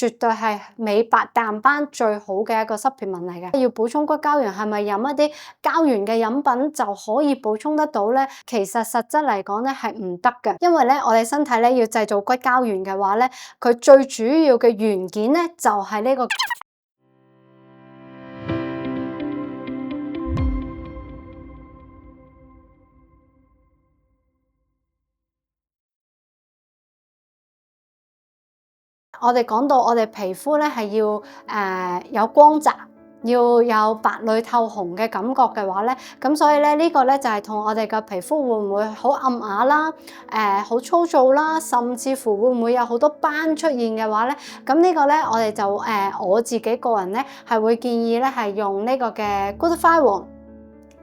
絕對係美白淡斑最好嘅一個 supplement 嚟嘅。要補充骨膠原係咪飲一啲膠原嘅飲品就可以補充得到咧？其實實質嚟講咧係唔得嘅，因為咧我哋身體咧要製造骨膠原嘅話咧，佢最主要嘅元件咧就係呢個。我哋講到我哋皮膚咧係要有光澤，要有白裏透紅嘅感覺嘅話咧，咁所以咧呢個咧就係同我哋嘅皮膚會唔會好暗啞啦，好粗糙啦，甚至乎會唔會有好多斑出現嘅話咧，咁呢個咧我哋就我自己個人咧係會建議咧係用呢個嘅 Glutathione。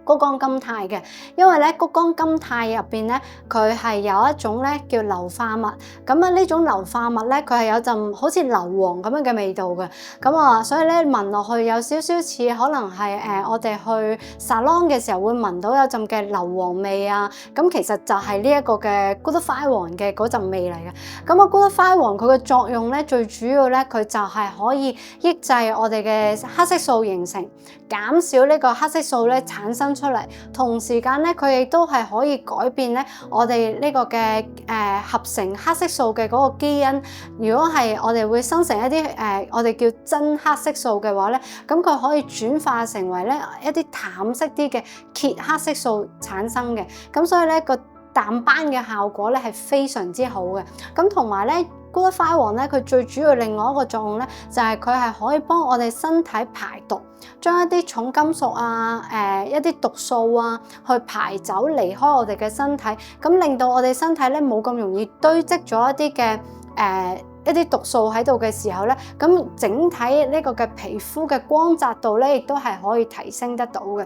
谷胱甘肽嘅，因為咧谷胱甘肽入邊咧，佢係有一種咧叫硫化物，咁啊呢種硫化物咧，佢係有陣好似硫磺咁樣嘅味道嘅，咁啊所以咧聞落去有少少似可能係我哋去 salon 嘅時候會聞到有陣嘅硫磺味啊，咁其實就係呢一個嘅 Glutathione 嘅嗰陣味嚟嘅。咁啊 Glutathione 佢嘅作用咧，最主要咧佢就係可以抑制我哋嘅黑色素形成，減少呢個黑色素咧產生出嚟，同時間咧佢亦都係可以改變咧我哋呢個嘅合成黑色素嘅嗰個基因。如果係我哋會生成一啲我哋叫真黑色素嘅話咧，咁佢可以轉化成為咧一啲淡色啲嘅揭黑色素產生嘅。咁所以咧個淡斑嘅效果咧係非常之好嘅。咁同埋咧。Glutathione咧，佢最主要另外一個作用咧，就係佢係可以幫我哋身體排毒，將一啲重金屬啊、一啲毒素啊，去排走離開我哋嘅身體，咁令到我哋身體咧冇咁容易堆積咗一啲嘅一啲毒素喺度嘅時候咧，咁整體呢個嘅皮膚嘅光澤度咧，亦都係可以提升得到嘅。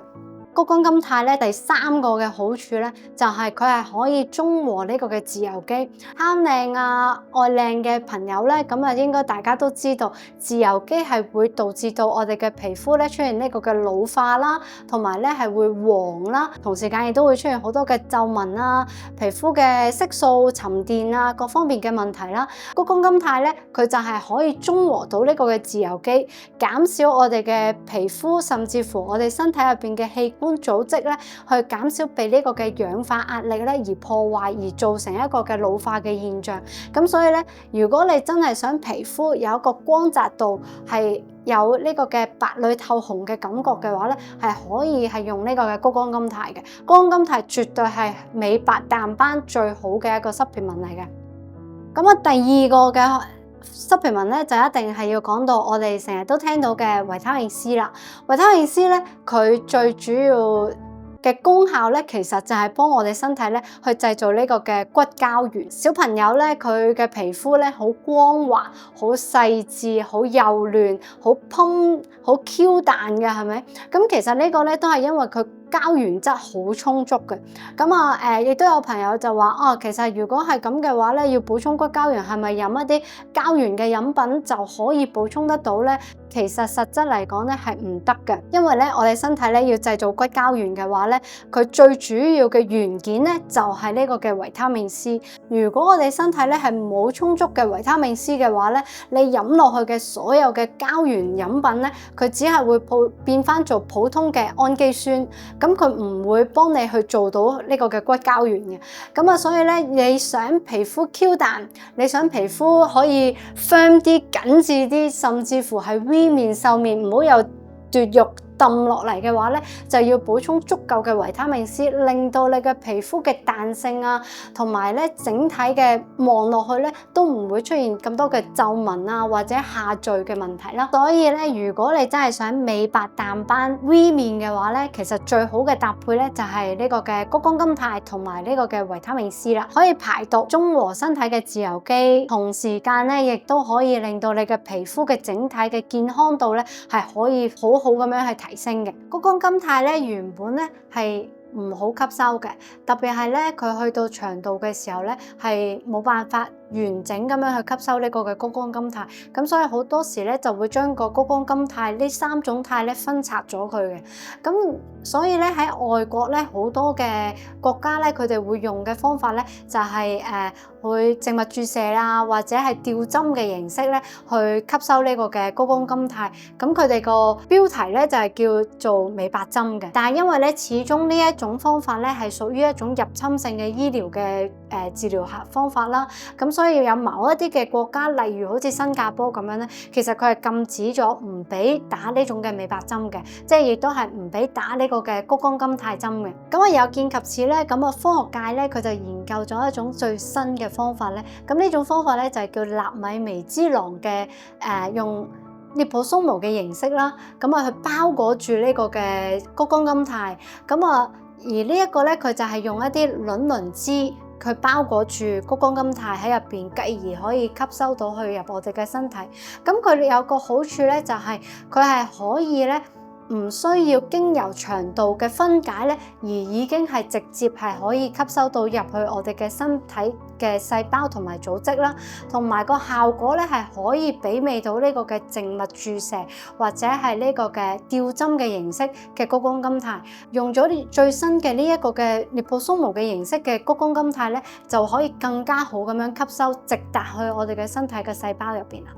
谷胱甘肽咧，第三個嘅好處咧，就係佢係可以中和呢個嘅自由基。貪靚啊、愛靚嘅朋友咧，咁啊應該大家都知道，自由基係會導致到我哋嘅皮膚咧出現呢個嘅老化啦，同埋咧係會黃啦，同時間亦都會出現好多嘅皺紋啊、皮膚嘅色素沉澱啊各方面嘅問題啦。谷胱甘肽咧，佢就係可以中和到呢個嘅自由基，減少我哋嘅皮膚，甚至乎我哋身體入邊嘅器官組織咧，去減少被呢個嘅氧化壓力咧而破壞，而造成一個嘅老化嘅現象。咁所以咧，如果你真係想皮膚有一個光澤度，係有呢個嘅白裏透紅嘅感覺嘅話咧，係可以係用呢個嘅谷胱甘肽嘅。谷胱甘肽絕對係美白淡斑最好嘅一個 supplement 嚟嘅。咁啊，第二個嘅supplement咧就一定係要講到我哋成日都聽到嘅維他命 C 啦。維他命 C 咧，佢最主要嘅功效咧，其實就係幫我哋身體咧去製造呢個嘅骨膠原。小朋友咧，佢嘅皮膚咧好光滑、好細緻、好幼嫩、好蓬、好 Q 彈嘅，係咪？咁其實呢個咧都係因為佢膠原質好充足嘅。咁啊亦都有朋友就話其實如果係咁嘅話咧，要補充骨膠原係咪飲一啲膠原嘅飲品就可以補充得到咧？其實實質嚟講咧係唔得嘅，因為咧我哋身體咧要製造骨膠原嘅話咧，佢最主要嘅元件咧就係呢個嘅維他命 C。如果我哋身體咧係冇充足嘅維他命 C 嘅話咧，你飲落去嘅所有嘅膠原飲品咧，佢只係會變翻做普通嘅氨基酸，咁佢唔會幫你去做到呢個嘅骨膠原嘅。咁啊，所以咧你想皮膚 Q 彈，你想皮膚可以 firm 啲、緊緻啲，甚至乎係 V 面瘦面，唔好有奪肉抌落嚟嘅話咧，就要補充足夠嘅維他命 C， 令到你嘅皮膚嘅彈性啊，同埋咧整體嘅望落去咧都唔會出現咁多嘅皺紋啊或者下墜嘅問題啦。所以咧，如果你真係想美白淡斑 V 面嘅話咧，其實最好嘅搭配咧就係呢個嘅谷胱甘肽同埋呢個嘅維他命 C 啦，可以排毒、中和身體嘅自由基，同時間咧亦都可以令到你嘅皮膚嘅整體嘅健康度咧係可以好好咁樣去提升嘅。谷胱甘肽咧原本咧係唔好吸收嘅，特別係咧佢去到腸道嘅時候咧係冇辦法完整咁樣去吸收呢個嘅谷胱甘肽。咁所以好多時咧就會將個谷胱甘肽呢三種肽咧分拆咗佢嘅。咁所以咧喺外國咧好多嘅國家咧，佢哋會用嘅方法咧就係會靜脈注射啊，或者係吊針嘅形式咧去吸收呢個嘅谷胱甘肽。咁佢哋個標題咧就係叫做美白針嘅。但係因為咧始終呢一種方法咧係屬於一種入侵性嘅醫療嘅治療方法啦，咁所以有某一啲嘅國家，例如好似新加坡咁樣咧，其實佢係禁止咗唔俾打呢種嘅美白針嘅，即係亦都係唔俾打呢個嘅谷胱甘肽針嘅。咁啊有見及此咧，咁啊科學界咧佢就研究咗一種最新嘅方法咧，咁呢種方法咧就係叫納米微脂囊嘅用liposomal嘅形式啦，咁啊去包裹住呢個嘅谷胱甘肽，咁啊而呢一個咧佢就係用一啲卵磷脂佢包裹住谷胱甘肽喺入邊，繼而可以吸收到去入我哋嘅身體。咁佢有個好處咧，就係佢係可以咧唔需要經由腸道嘅分解咧，而已經係直接係可以吸收到入去我哋嘅身體嘅細胞同埋組織啦，同埋個效果咧係可以媲美到呢個嘅靜脈注射或者係呢個嘅吊針嘅形式嘅谷胱甘肽。用咗最新嘅呢一個嘅 liposomal 嘅形式嘅谷胱甘肽咧，就可以更加好咁樣吸收，直達去我哋嘅身體嘅細胞入邊啦。